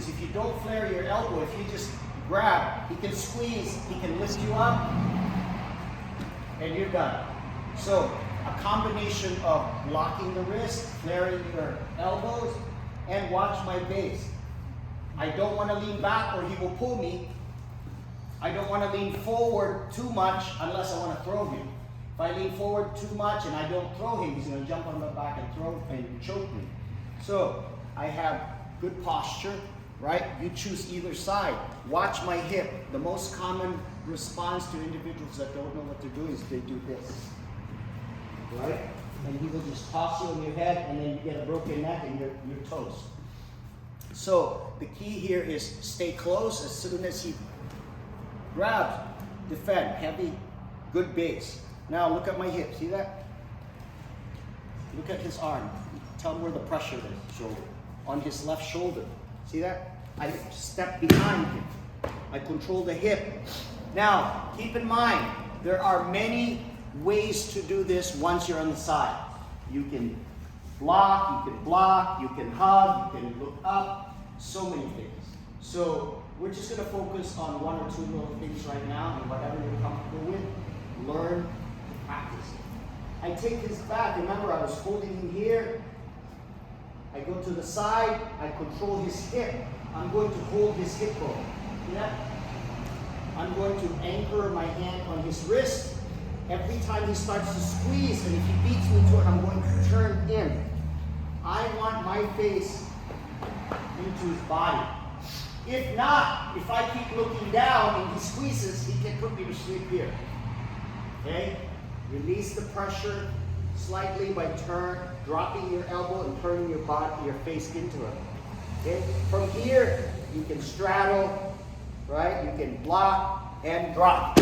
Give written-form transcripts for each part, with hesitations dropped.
Because if you don't flare your elbow, if you just grab, he can squeeze, he can lift you up, and you're done. So a combination of blocking the wrist, flaring your elbows, and watch my base. I don't want to lean back or he will pull me. I don't want to lean forward too much unless I want to throw him. If I lean forward too much and I don't throw him, he's going to jump on my back and throw and choke me. So I have good posture, right? You choose either side. Watch my hip. The most common response to individuals that don't know what they're doing is they do this, right? And he will just toss you on your head and then you get a broken neck and you're toast. So the key here is stay close. As soon as he grabs, defend, heavy, good base. Now look at my hip, see that? Look at his arm. Tell him where the pressure is, shoulder. On his left shoulder, see that? I step behind him. I control the hip. Now, keep in mind, there are many ways to do this once you're on the side. You can block, you can hug, you can look up, so many things. So we're just going to focus on one or two little things right now, and whatever you're comfortable with, learn to practice it. I take his back. Remember, I was holding him here. I go to the side. I control his hip. I'm going to hold his hip bone. See that? I'm going to anchor my hand on his wrist. Every time he starts to squeeze, and if he beats me to it, I'm going to turn in. I want my face into his body. If not, if I keep looking down and he squeezes, he can put me to sleep here. Okay? Release the pressure slightly by dropping your elbow and turning your body, your face into it. Okay? From here, you can straddle, right? You can block and drop.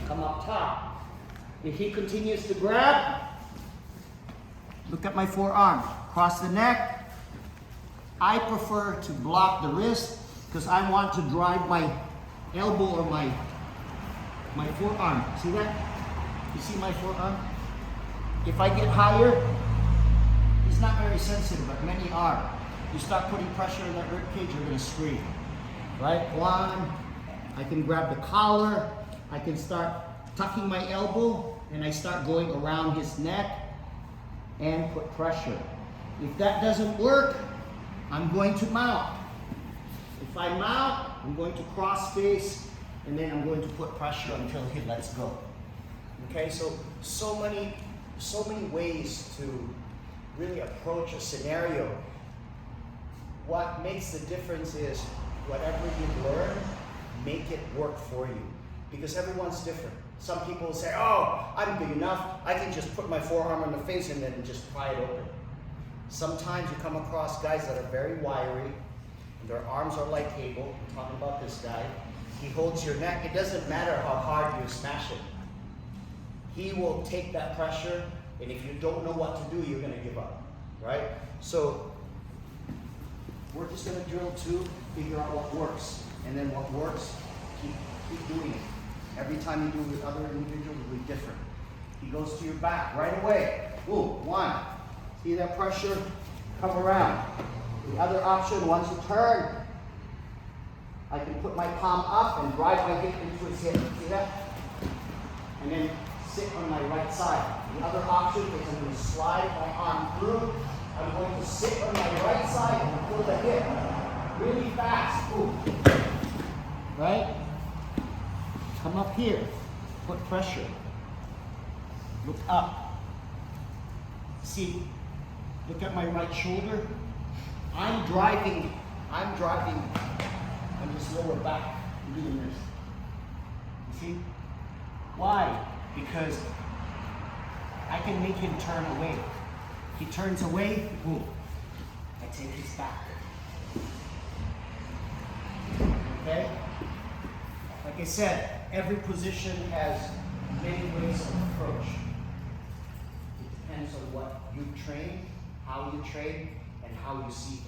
Come up top. If he continues to grab, look at my forearm. Cross the neck. I prefer to block the wrist because I want to drive my elbow or my forearm. See that? You see my forearm? If I get higher, he's not very sensitive, but many are. You start putting pressure on that rib cage, you're going to scream. Right? One. I can grab the collar. I can start tucking my elbow, and I start going around his neck and put pressure. If that doesn't work, I'm going to mount. If I mount, I'm going to cross face, and then I'm going to put pressure until he lets go. Okay, so many ways to really approach a scenario. What makes the difference is whatever you learn, make it work for you. Because everyone's different. Some people say, oh, I'm big enough, I can just put my forearm on the face and then just pry it open. Sometimes you come across guys that are very wiry, and their arms are like cable. I'm talking about this guy. He holds your neck. It doesn't matter how hard you smash it. He will take that pressure, and if you don't know what to do, you're going to give up, right? So we're just going to drill two, figure out what works, and then what works, keep doing it. Every time you do it with other individuals, it will be different. He goes to your back right away. Ooh, one. See that pressure? Come around. The other option, once you turn, I can put my palm up and drive my hip into his hip. See that? And then sit on my right side. The other option is I'm going to slide my arm through. I'm going to sit on my right side and pull the hip really fast. Ooh. Right? Come up here. Put pressure. Look up. See, look at my right shoulder. I'm driving on his lower back. Doing this. You see? Why? Because I can make him turn away. He turns away, boom. I take his back. Okay? Like I said, every position has many ways of approach. It depends on what you train, how you train, and how you see things.